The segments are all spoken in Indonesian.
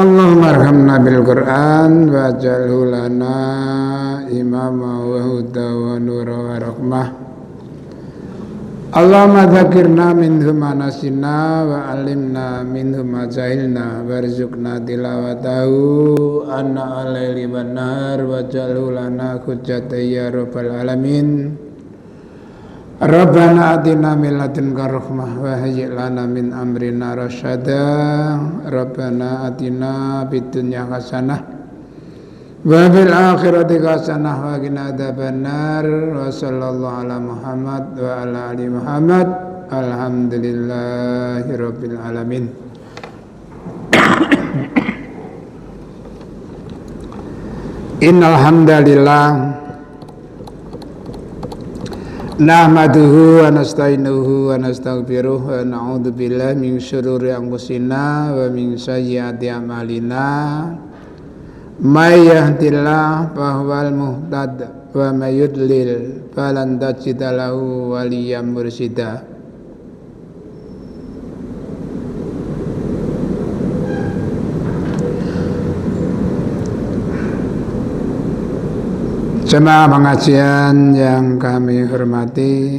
Allahumma arhamna bil Qur'an waj'alhu lana imama wa huda wa nura wa rahmah. Allahumma dzakirna minhu ma nasina wa alimna minhu ma jahilna warzuqna tilawatahu anna al-laili wan nahar waj'alhu lana hujjatan ya rabbal alamin. Rabbana atina min ladunka rahmah wa hayyi' lana min amrina rasyada. Rabbana atina fid dunya hasanah wa fil akhirati hasanah wa qina adzabannar. Wa sallallahu ala Muhammad wa ala ali Muhammad. Alhamdulillahi rabbil alamin. Innal hamdalillah nahmaduhu wa nasta'inuhu wa nastaghfiruh wa na'udzu billahi min syururi anfusina wa min sayyiati a'malina. May yahdihillahu fahuwal muhtad wa may yudlil falan tajida lahu waliyyan mursyida. Jemaah pengajian yang kami hormati,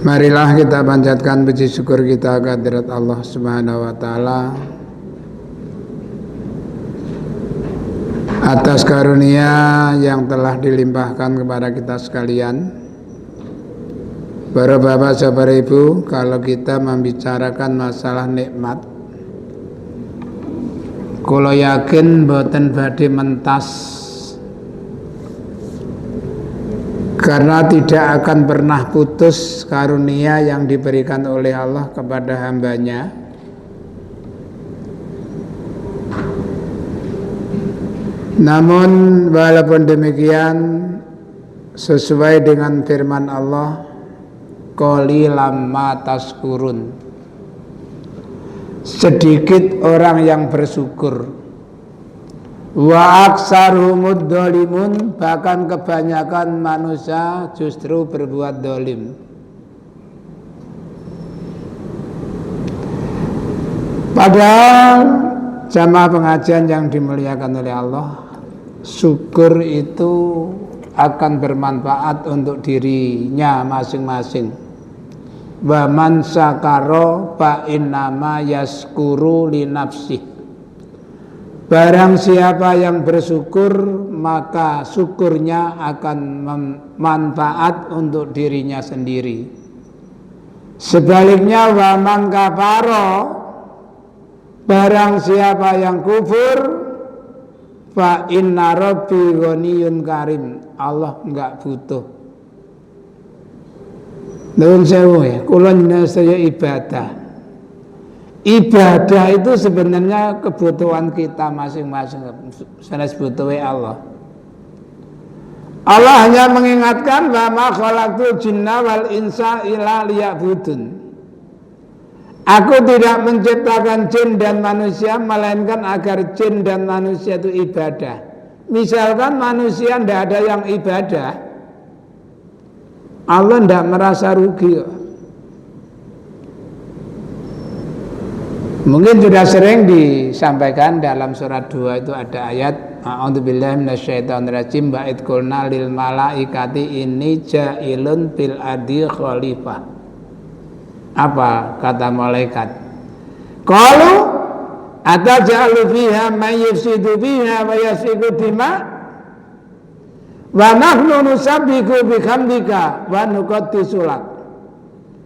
marilah kita panjatkan puji syukur kita kehadirat Allah Subhanahu wa taala atas karunia yang telah dilimpahkan kepada kita sekalian. Para bapak, saudara ibu, kalau kita membicarakan masalah nikmat, kula yakin mboten badhe mentas, karena tidak akan pernah putus karunia yang diberikan oleh Allah kepada hambanya. Namun walaupun demikian, sesuai dengan firman Allah, qalilam ma tashkurun, sedikit orang yang bersyukur. Wa aktsaruhumud dzalimun, bahkan kebanyakan manusia justru berbuat zalim. Padahal jamaah pengajian yang dimuliakan oleh Allah, syukur itu akan bermanfaat untuk dirinya masing-masing. Wa man syakara fa innama yaskuru li nafsih. Barang siapa yang bersyukur, maka syukurnya akan manfaat untuk dirinya sendiri. Sebaliknya wa man kafara, barang siapa yang kufur, fa inna rabbi ghaniyyun karim, Allah enggak butuh. Nuwun sewu ya, kula saya ibadah. Ibadah itu sebenarnya kebutuhan kita masing-masing, sanes butuhe Allah. Allah hanya mengingatkan wa ma khalaqtul jinna wal insa illa liya'budun. Aku tidak menciptakan jin dan manusia melainkan agar jin dan manusia itu ibadah. Misalkan manusia tidak ada yang ibadah, Allah tidak merasa rugi. Mungkin sudah sering disampaikan dalam surat 2 itu ada ayat a'udzubillahi minasyaitonirrajim wa id qulna lil malaikati inni ja'ilun fil ardi khalifah. Apa kata malaikat? Qalu ataj'alu fiha man yufsidu fiha wa yasfiku dima wa nahnu nusabbihu bihamdika wa nuqaddisu lak.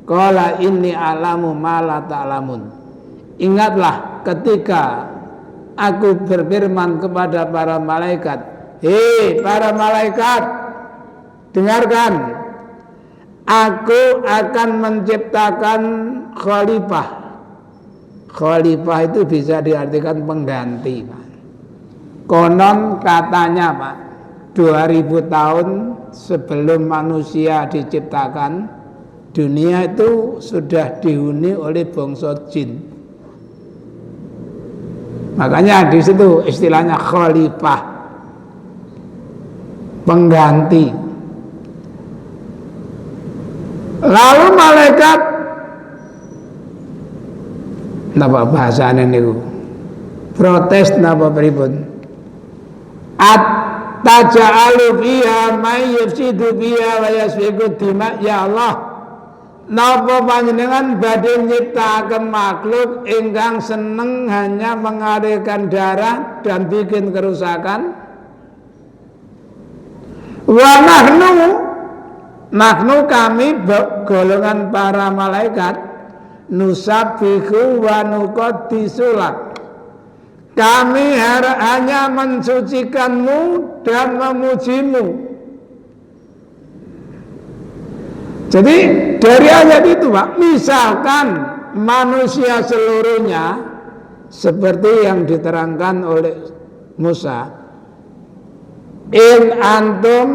Qala inni a'lamu ma la ta'lamun. Ingatlah ketika aku berfirman kepada para malaikat, hei para malaikat, dengarkan, aku akan menciptakan khalifah. Khalifah itu bisa diartikan pengganti, Pak. Konon katanya, Pak, 2000 tahun sebelum manusia diciptakan, dunia itu sudah dihuni oleh bangsa jin. Makanya di situ istilahnya khalifah, pengganti. Lalu malaikat Napa bahasane niku? Protes napa pripun? Taja'alu fiha may yufsidu fiha wa yasfiku dima. Ya Allah, napa panjenengan badhe nyiptakaken makhluk ingkang seneng hanya mengalirkan darah dan bikin kerusakan? Wa nahnu kami golongan para malaikat nusabbihu wa nuqaddisulak. Kami hanya mensucikanmu dan memujimu. Jadi dari ayat itu Pak, misalkan manusia seluruhnya seperti yang diterangkan oleh Musa, in antum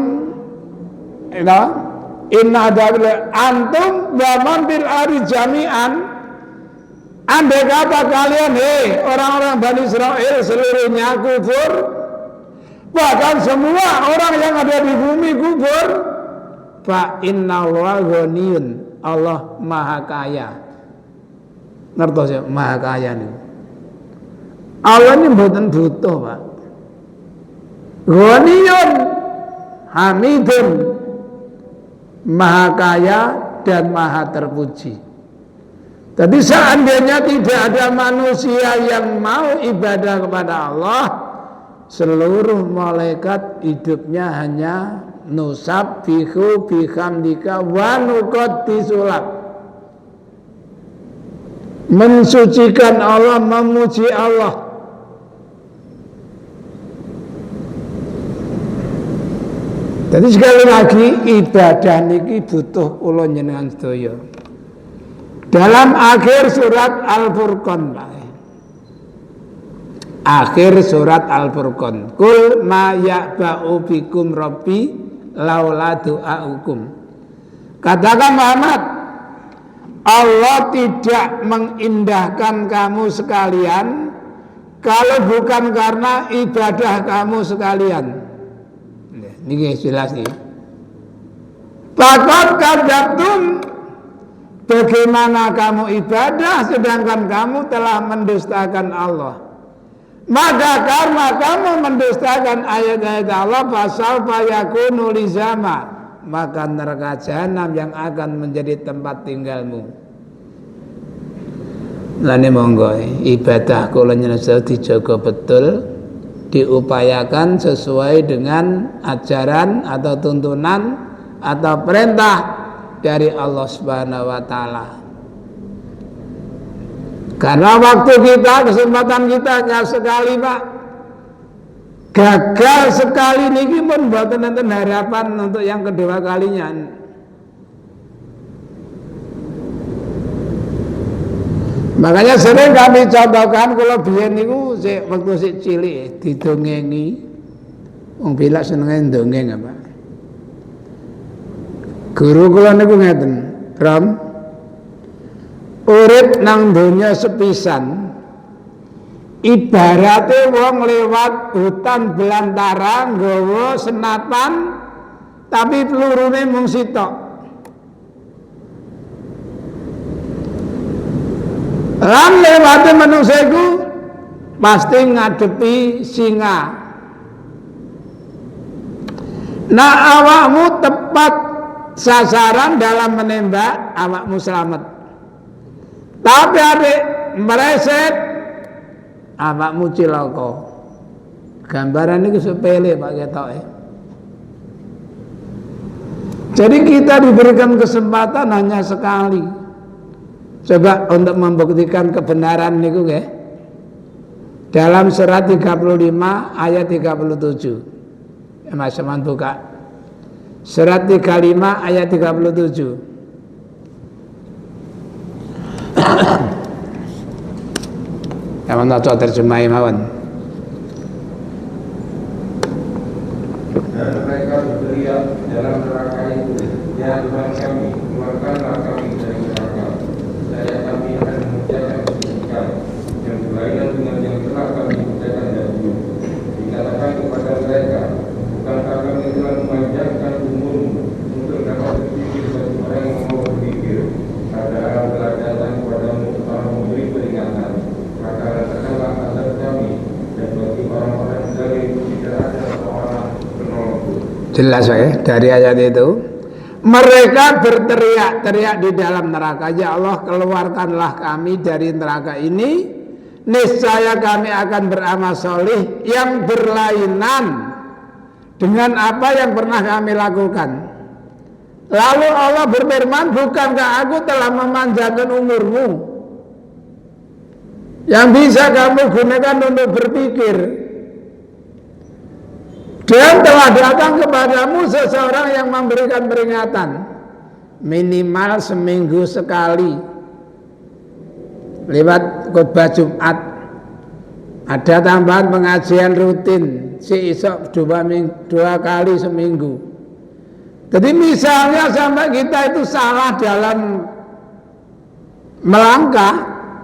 antum wa man bil ari jami'an. Andai kata kalian, orang-orang Bani Israel seluruhnya kufur, bahkan semua orang yang ada di bumi kufur, fa innallaha ghaniyun, Allah maha kaya. Ngertos ya, maha kaya nih. Allah ini mboten butuh, Pak. Ghaniyun, hamidun, maha kaya dan maha terpuji. Jadi seandainya tidak ada manusia yang mau ibadah kepada Allah, seluruh malaikat hidupnya hanya nusabbihu bihamdika wa nuqaddisulak, mensucikan Allah, memuji Allah. Jadi sekali lagi ibadah niki butuh kula njenengan sedaya. Dalam akhir surat Al-Furqan, akhir surat Al-Furqan, kul ma ya'ba'u bikum rabbi laula du'aukum. Katakan Muhammad, Allah tidak mengindahkan kamu sekalian kalau bukan karena ibadah kamu sekalian. Ini jelas nih. Faqad kadzabtum, bagaimana kamu ibadah sedangkan kamu telah mendustakan Allah. Maka karena kamu mendustakan ayat-ayat Allah, fasawfa yakunu lizama, maka neraka jahanam yang akan menjadi tempat tinggalmu. Lani monggo ibadah kula nyenengan dijaga betul, diupayakan sesuai dengan ajaran atau tuntunan atau perintah dari Allah Subhanahu wa taala. Karena waktu kita, kesempatan kita hanya sekali, Pak. Gagal sekali niki pun mboten nenten harapan untuk yang kedua kalinya. Makanya sering kami contohkan kalau biyen niku waktu sik cilik didongengi. Wong bilak senenge ndongeng apa. Guru kula niku ngeten, Ram, urip nang donya sepisan ibarate wong lewat hutan belantara nggawa senapan tapi pelurune mung sitok. Lan lewate manungsa iku pasti ngadepi singa. Nah awakmu tepat sasaran dalam menembak, awakmu selamat. Tapi adik mereset, awakmu cilaka. Gambaran ini sepele Pak ketok. Jadi kita diberikan kesempatan hanya sekali. Coba untuk membuktikan kebenaran niku nggih. Dalam surat 35 ayat 37. Mas Saman buka. Surat 35 ayat 37. Yang mana terjemahi mawon. Dan mereka berteriak dalam neraka itu, ya Tuhan kami, keluarkanlah kami dari neraka. Saya kami akan mengerjakan kesukaan yang berlainan dengan yang telah kami kerjakan dahulu. Dikatakan kepada mereka, bukankah kami telah memanjangkan umurmu untuk dapat berpikir bagi orang yang mau berpikir? Ada telah datang kepadamu untuk memberi peringatan. Jelas ya dari ayat itu. Mereka berteriak-teriak di dalam neraka, ya Allah keluarkanlah kami dari neraka ini, niscaya kami akan beramal solih yang berlainan dengan apa yang pernah kami lakukan. Lalu Allah berfirman, bukankah aku telah memanjangkan umurmu yang bisa kamu gunakan untuk berpikir, dan telah datang kepadamu seseorang yang memberikan peringatan minimal seminggu sekali lewat khutbah Jumat. Ada tambahan pengajian rutin si isok 2 kali seminggu. Jadi misalnya sampai kita itu salah dalam melangkah,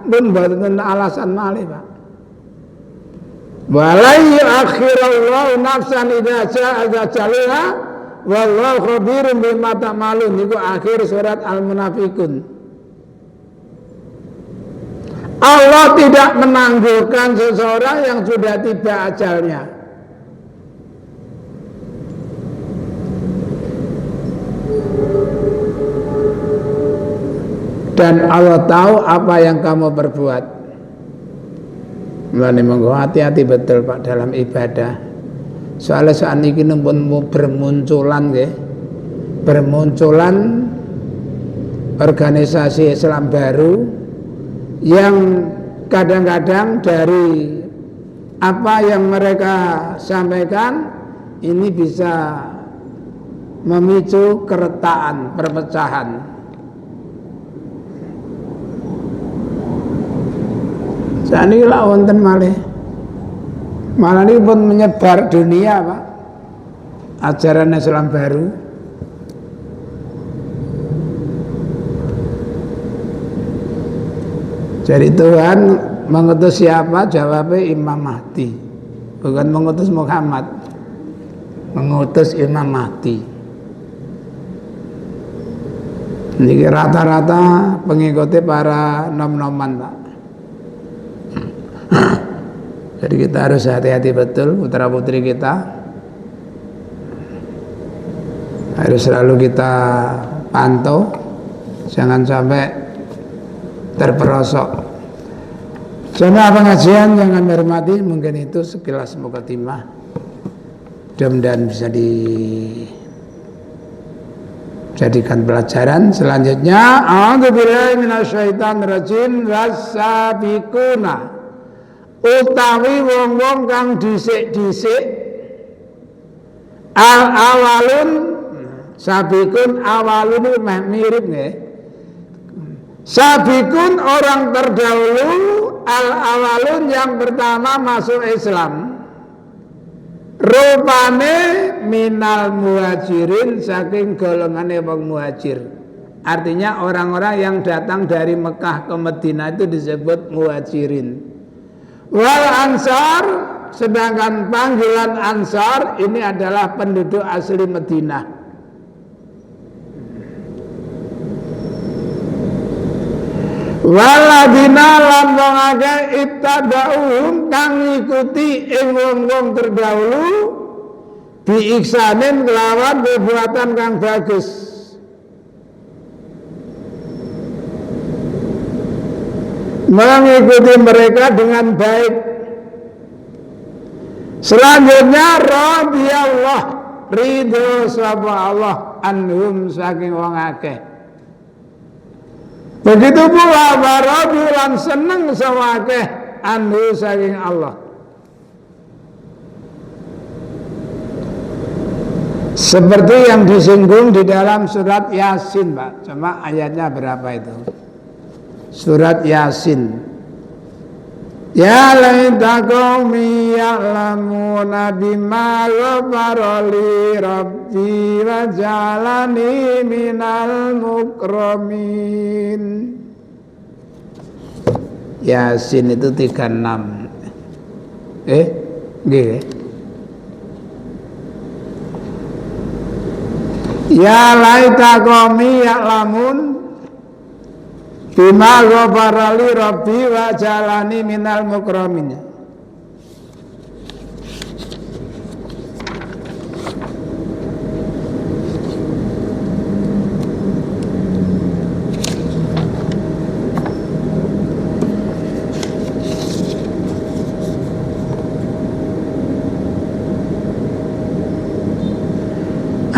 pun bukan alasan malih, Pak. Wala yu'akhirallahu nafsan idza jaa ajaluha wallahu khabirun bima ta'malun. Niku akhir surat Al-Munafikun. Allah tidak menangguhkan seseorang yang sudah tiba ajalnya. Dan Allah tahu apa yang kamu perbuat. Mulane monggo hati-hati betul Pak dalam ibadah. Soalnya saat ini pun bermunculan nggih. Bermunculan organisasi Islam baru yang kadang-kadang dari apa yang mereka sampaikan ini bisa memicu keretaan, perpecahan. Sani lah wonten malih. Malah ini pun menyebar dunia, Pak. Ajaran Islam baru. Jadi Tuhan mengutus siapa? Jawabnya Imam Mahdi. Bukan mengutus Muhammad. Mengutus Imam Mahdi. Ini rata-rata pengikutnya para nom-noman, Pak. Jadi kita harus hati-hati betul, putra putri kita harus selalu kita pantau, jangan sampai terperosok. Jemaah pengajian yang kami hormati, mungkin itu sekilas mukadimah. Mudah-mudahan bisa dijadikan pelajaran. Selanjutnya, a'udzubillahi minasyaitonirrajim, wasabiquna, utawi wong-wong kang dhisik-dhisik, al-awalun, sabikun awalun itu mirip nggih. Sabikun orang terdahulu, al-awalun yang pertama masuk Islam. Rupane minal muhajirin, saking golongane wong muhajir. Artinya orang-orang yang datang dari Mekah ke Madinah itu disebut muhajirin. Wal ansar, sedangkan panggilan ansar ini adalah penduduk asli Madinah. Waladina lan wong akeh ittadauhum kang ngikuti ing wong-wong terdahulu bi ihsanin kelawan perbuatan kang bagus. Mengikuti mereka dengan baik. Selanjutnya radhiyallah, ridho sapa Allah anhum saking wong akeh. Begitu pula waradhilan seneng sapa akeh anhu saking Allah. Seperti yang disinggung di dalam surat Yasin, Pak. Cuma ayatnya berapa itu? Surat Yasin. Ya laita qaumi ya'lamuna bima ghafara li rabbi wa ja'alani minal mukramin. Yasin itu 36. Nggih. Ya laita qaumi ya'lamun bima ghafara li rabbi wa jalani minal mukramin.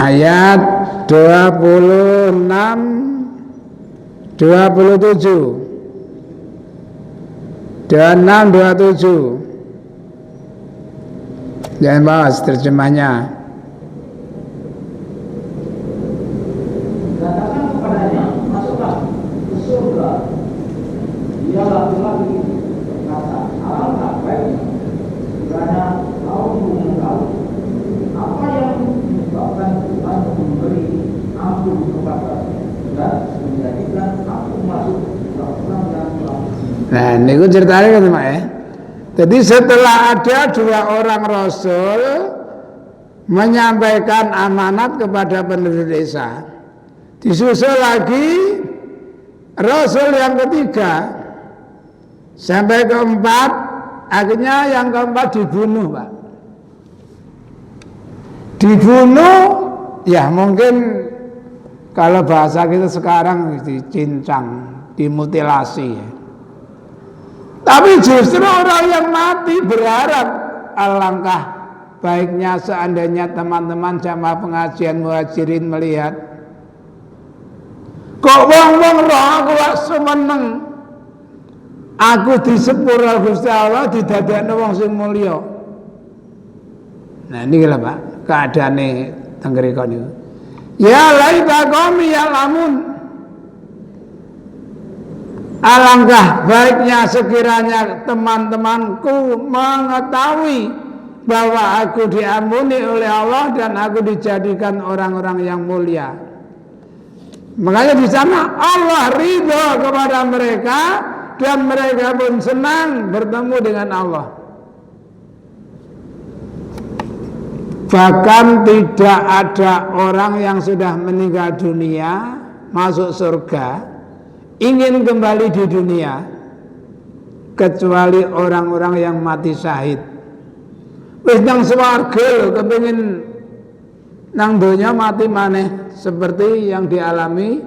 ayat 26 27 26 27. Jangan bahas terjemahnya. Katakan kepadanya, masuklah ke surga. Dia laki-laki berkata, alangkah baiknya kiranya kau mengetahui apa yang menyebabkan Tuhan memberi ampun kepada dan menjadikan aku masuk ke orang yang telah. Nah, ini aku ceritanya kan Mak ya. Jadi setelah ada dua orang rasul menyampaikan amanat kepada penduduk desa, disusul lagi rasul yang ketiga, sampai keempat, akhirnya yang keempat dibunuh Pak. Dibunuh, ya mungkin kalau bahasa kita sekarang dicincang, dimutilasi ya. Tapi justru orang yang mati berharap, alangkah baiknya seandainya teman-teman jamaah pengajian Muhajirin melihat, kok wong-wong roh aku wak semeneng, aku disepura Gusti Allah didadekno wong sing mulya. Nah ini lah Pak, keadaane teng mriku niku. Ya laita qaumi ya'lamun. Alangkah baiknya sekiranya teman-temanku mengetahui bahwa aku diampuni oleh Allah dan aku dijadikan orang-orang yang mulia. Makanya di sana Allah ridho kepada mereka dan mereka pun senang bertemu dengan Allah. Bahkan tidak ada orang yang sudah meninggal dunia masuk surga ingin kembali di dunia kecuali orang-orang yang mati syahid. Wis nang swarga kepengin nang donya mati maneh seperti yang dialami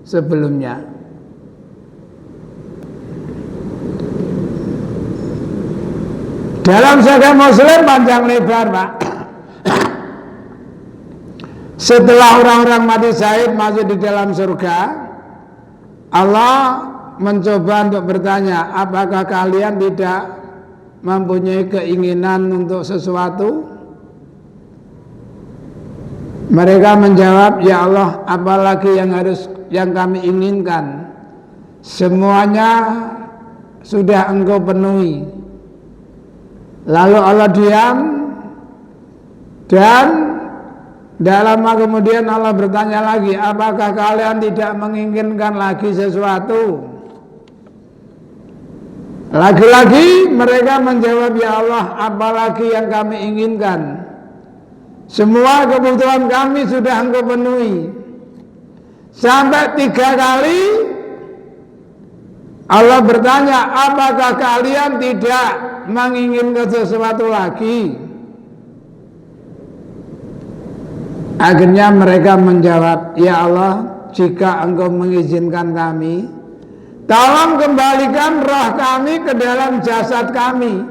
sebelumnya. Dalam Sahih Muslim panjang lebar Pak. Setelah orang-orang mati syahid masuk di dalam surga, Allah mencoba untuk bertanya, apakah kalian tidak mempunyai keinginan untuk sesuatu? Mereka menjawab, ya Allah, apalagi yang kami inginkan? Semuanya sudah Engkau penuhi. Lalu Allah diam dan tidak lama kemudian Allah bertanya lagi, apakah kalian tidak menginginkan lagi sesuatu? Lagi-lagi mereka menjawab, ya Allah, apalagi yang kami inginkan? Semua kebutuhan kami sudah Engkau penuhi. Sampai 3 kali Allah bertanya, apakah kalian tidak menginginkan sesuatu lagi? Akhirnya mereka menjawab, ya Allah, jika Engkau mengizinkan kami, tolong kembalikan roh kami ke dalam jasad kami,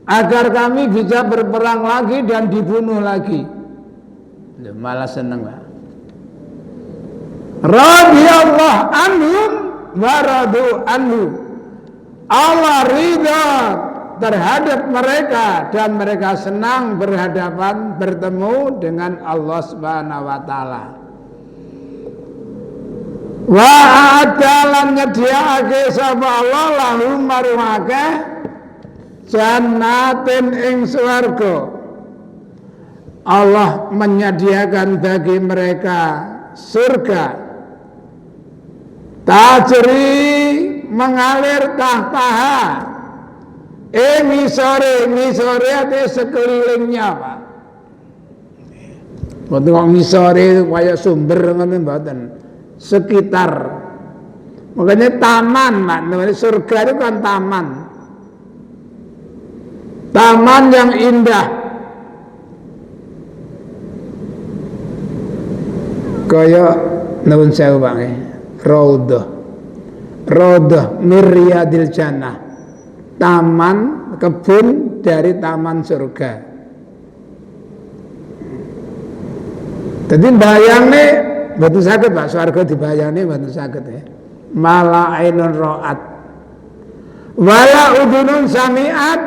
agar kami bisa berperang lagi dan dibunuh lagi. Malah seneng Pak. Radhiyallahu anhum wa radu anhu. Allah ridha terhadap mereka dan mereka senang bertemu dengan Allah Subhanahu wa taala. Wa adalan nyediaake sapa Allah lahum marwake jannatin ing swarga. Allah menyediakan bagi mereka surga tajri mengalir tahtaha ngisore ate sekelilingnya Pak. Mboten kok ngisore kaya sumber ngoten mboten. Sekitar. Makanya taman Pak, namanya surga itu kan taman. Taman yang indah. Kaya nuwun sewu Pak nggih. Raudhah miryadil jannah. Taman kebun dari taman surga. Jadi bayangne mboten saged Pak, swarga dibayangne mboten saged ya. Mala ainun ra'at wala udunun sami'at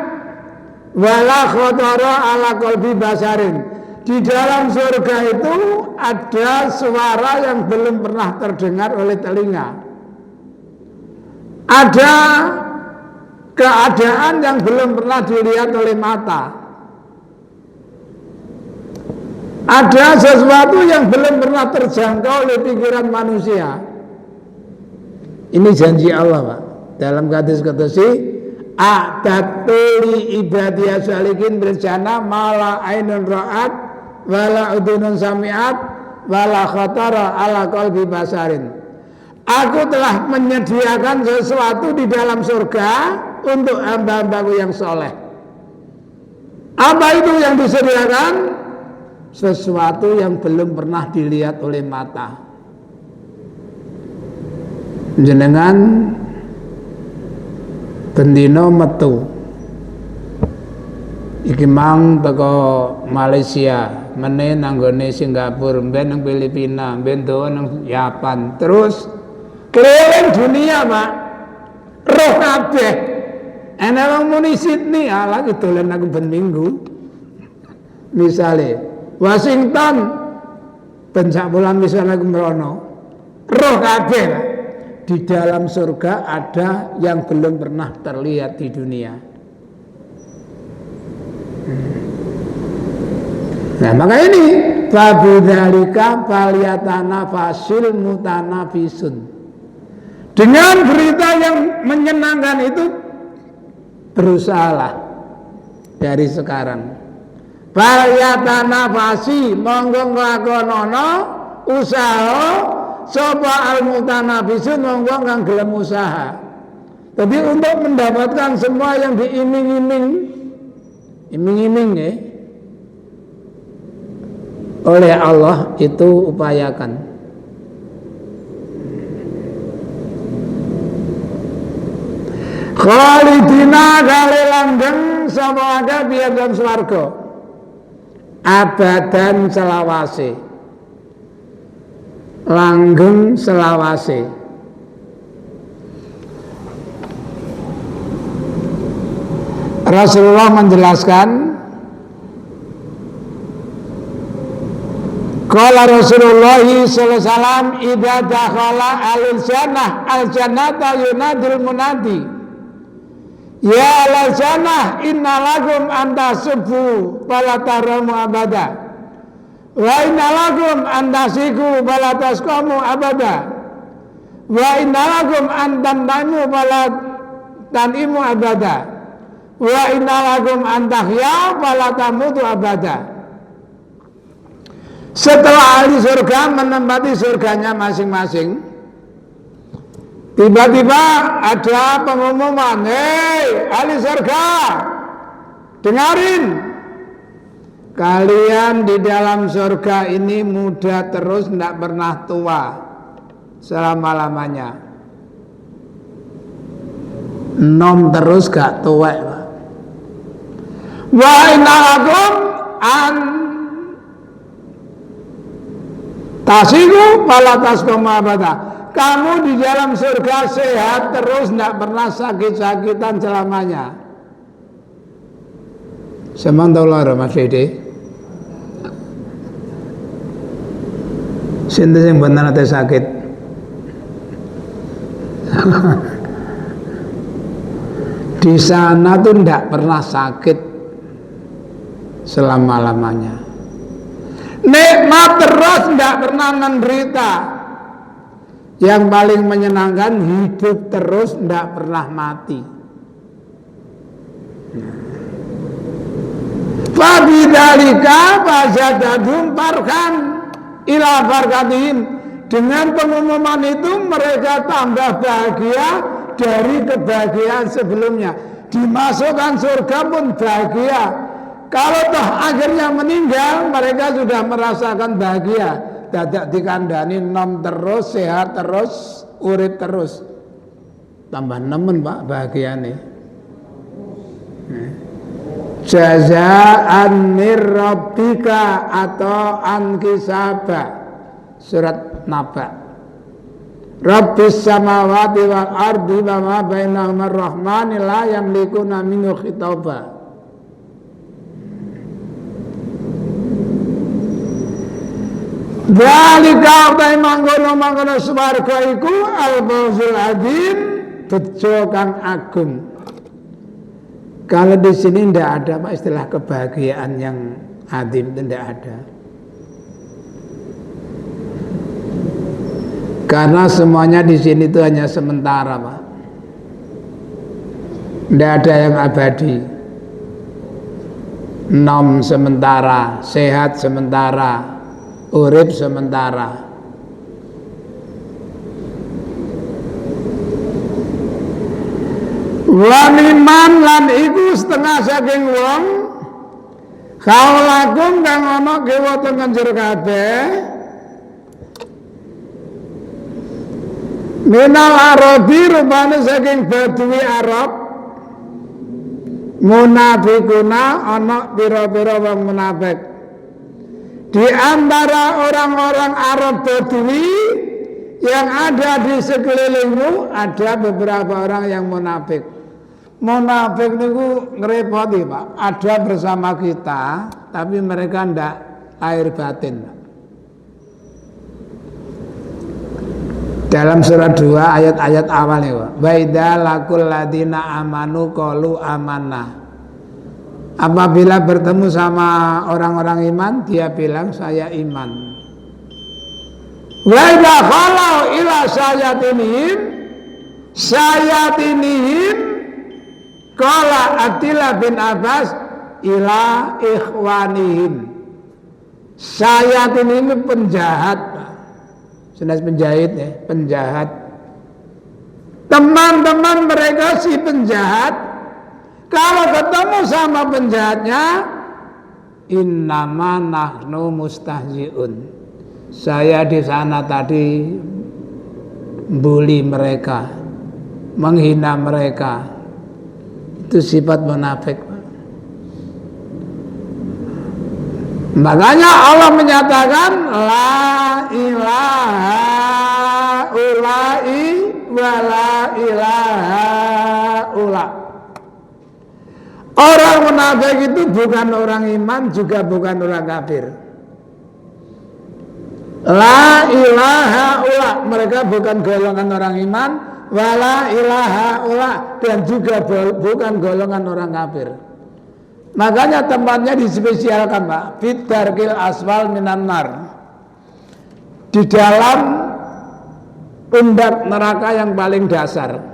wala khatara ala qalbi basarin. Di dalam surga itu ada suara yang belum pernah terdengar oleh telinga. Ada keadaan yang belum pernah dilihat oleh mata. Ada sesuatu yang belum pernah terjangkau oleh pikiran manusia. Ini janji Allah Pak. Dalam hadis-hadis a'tatuli ibadiyah salikin berencana mala ainun ra'at wala udunun sami'at wala khatara ala qalbi basarin. Aku telah menyediakan sesuatu di dalam surga untuk hamba-hambaku yang soleh. Apa itu yang disediakan? Sesuatu yang belum pernah dilihat oleh mata. Jenengan bendino metu iki mang teko Malaysia, meneh nanggone Singapura, mben nang Filipina, mben doa nang Japan, terus keliling dunia Pak. Roh kabeh. Ana wong muni Sydney, ala dolen aku ben minggu. Misale Washington pencak bulan misalnya kemrono roh kabeh Pak. Di dalam surga ada yang belum pernah terlihat di dunia. Nah maka ini fabidzalika falyatana fasil mutanafisun. Dengan berita yang menyenangkan itu berusahalah dari sekarang. Falyatana fasi monggo nglakonono usaha sapa al-mutanafisun monggo kang gelem usaha. Jadi untuk mendapatkan semua yang diiming-iming ya, oleh Allah itu upayakan. Khalidina kali langgeng sapa aga biar dalam swarga. Abadan selawase. Langgeng selawase. Rasulullah menjelaskan, qala Rasulullah sallallahu alaihi wasallam idza dakhala al-jannata yunadil munadi ya al-jannah innalakum antasubu fala taramu abada wa innalakum antasiku fala tasqamu abada wa innalakum antandamu fala tanimu abada wa innalakum antahya fala tamutu abada. Setelah ahli surga menempati surganya masing-masing, tiba-tiba ada pengumuman, hei ahli surga, dengarin, kalian di dalam surga ini muda terus, tidak pernah tua selama-lamanya, nom terus gak tua. Wa innakum tasiku palatas komabada. Kamu di dalam surga sehat terus, tidak pernah sakit-sakitan selamanya. Semantau lara Mas Fede. Sinten sing bener nate sakit. Di sana tuh tidak pernah sakit selama-lamanya. Nikmat terus, tidak pernah menderita. Yang paling menyenangkan hidup terus, tidak pernah mati. Fabidzalika fazadahum farhan ila barkatihim. Dengan pengumuman itu mereka tambah bahagia dari kebahagiaan sebelumnya. Dimasukkan surga pun bahagia. Kalau toh akhirnya meninggal, mereka sudah merasakan bahagia. Dadak dikandani nom terus, sehat terus, urip terus. Tambah nemen Pak bahagiane. jazaan mir rabbika atau an kisaba. Surat Naba. Rabbis samawati wal ardi wa ma bainahuma ar-rahmani la yamlikuna minhu khitaba. Dzalika ta mangkono swarga iku al-fawzul adzim, bejo kang agung. Kalau di sini tidak ada Pak istilah kebahagiaan yang adzim, tidak ada. Karena semuanya di sini itu hanya sementara, Pak. Tidak ada yang abadi. Nom sementara, sehat sementara, urip sementara. Waniman lan iku setengah saking wong kaulakum kang ana kiwa teng jero kabeh minal arabi rupane saking badui Arab munafikuna ana pira-pira wong munafik. Di antara orang-orang Arab badui yang ada di sekelilingmu ada beberapa orang yang munafik. Munafik niku ngerepoti, Pak. Ada bersama kita, tapi mereka ndak lahir batin, Pak. Dalam surat 2 ayat-ayat awalnya, Pak. Baida lakul ladina amanu qalu amanna. Apabila bertemu sama orang-orang iman, dia bilang saya iman. Baida khalau ila sayatinihim qala Atila bin Abbas ila ikhwanihim. Sayat ini penjahat, jenis penjahit ya, penjahat. Teman-teman mereka si penjahat, kalau ketemu sama penjahatnya, innama nahnu mustahziun. Saya di sana tadi bully mereka, menghina mereka. Itu sifat munafik. Makanya Allah menyatakan la ilaha ulai wa la ilaha ula. Orang munafik itu bukan orang iman, juga bukan orang kafir. La ilaha ula, mereka bukan golongan orang iman, wala ilaha ula, dan juga bukan golongan orang kafir. Makanya tempatnya dispesialkan, Pak, fit darkil aswal minan nar, di dalam pundak neraka yang paling dasar.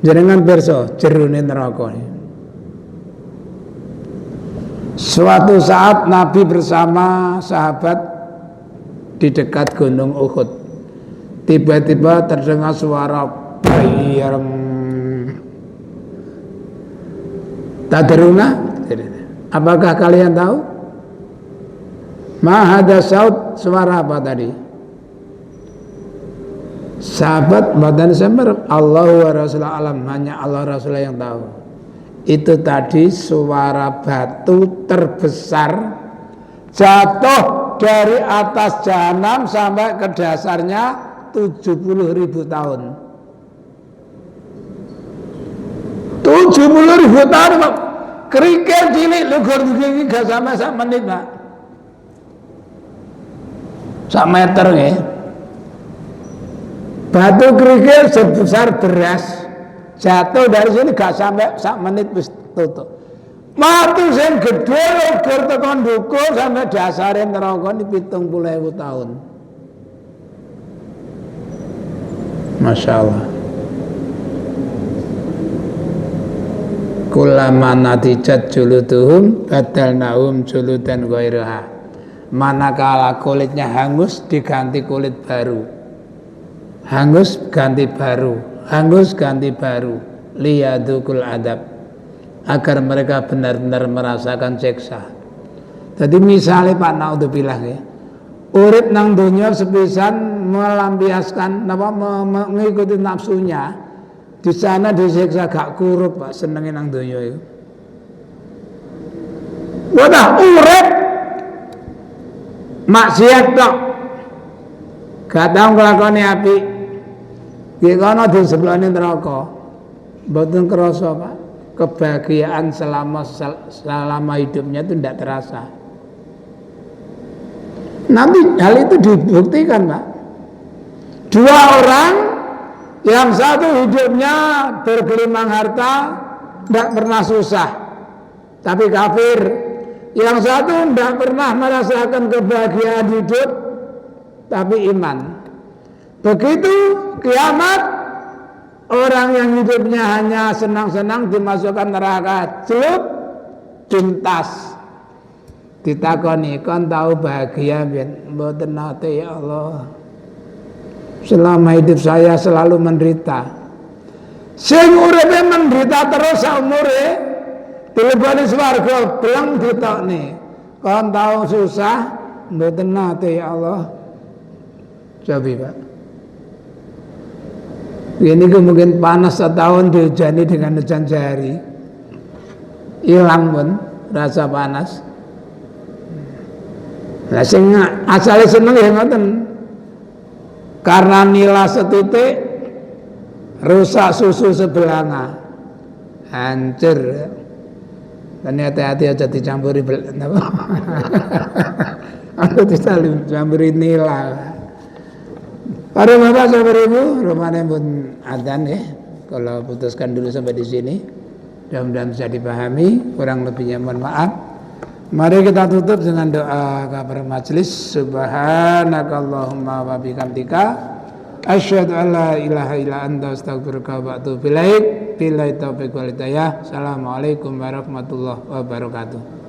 Jenengan pirsa jerone neraka. Suatu saat Nabi bersama sahabat di dekat gunung Uhud. Tiba-tiba terdengar suara bayang tadruna. Apakah kalian tahu? Ma hadza saut, suara apa tadi? Sahabat badan sember Allah wa Rasulullah alam, hanya Allah Rasulullah yang tahu. Itu tadi suara batu terbesar jatuh dari atas jahanam sampai ke dasarnya 70.000 tahun. 70.000 tahun, Pak. Kerikil cilik lugur begini gak sampai sak menit, Pak. Sak meter ya. Batu kerikil sebesar beras jatuh dari sini gak sampai sak menit wis tutup. Batu sing gedhe lugur tekan nduku sampai dasare neraka di 70.000 tahun. Masya Allah. Kullama natijat juluduhum badalnahum juludan ghairaha. Manakala kulitnya hangus diganti kulit baru. Hangus ganti baru, hangus ganti baru. Liyadukul adab, agar mereka benar-benar merasakan siksa. Jadi misalnya Pak naudzubillah ya, urip nang donya sepisan melampiaskan mengikuti nafsunya, di sana disiksa gak kurup, Pak, senengin nang donya itu. Wadah urip maksiat tok. Gak tau nglakoni apik. Ki kono disebulane neraka. Mboten krasa, Pak. Kebahagiaan selama hidupnya itu tidak terasa. Nanti hal itu dibuktikan, Pak. Dua orang, yang satu hidupnya bergelimang harta, tidak pernah susah, tapi kafir. Yang satu tidak pernah merasakan kebahagiaan hidup, tapi iman. Begitu kiamat, orang yang hidupnya hanya senang-senang dimasukkan neraka, celup, tuntas. Ditakoni, kon tahu bahagia ben? Mboten nate ya Allah. Selama hidup saya selalu menderita. Sing uripe menderita terus saumure, dilebani swarga belang ditokne. Kon tahu susah? Mboten nate ya Allah. Coba, Pak. Ini mungkin panas setahun dihujani dengan hujan sehari, hilang pun rasa panas. Lah sing asale seneng ya ngoten. Karena nila setitik rusak susu sebelanga. Hancur. Dan hati-hati aja dicampuri napa? Aku dicampuri nila. Para bapak saudara ibu, rumahnya pun adzan ya. Kalau putuskan dulu sampai di sini, mudah-mudahan bisa dipahami. Kurang lebihnya mohon maaf. Mari kita tutup dengan doa kabar majelis. Subhanakallahumma wa bihamdika asyhadu an la ilaha illa anta astaghfiruka wa atubu ilaik. Billahi taufiq wal hidayah. Assalamualaikum warahmatullahi wabarakatuh.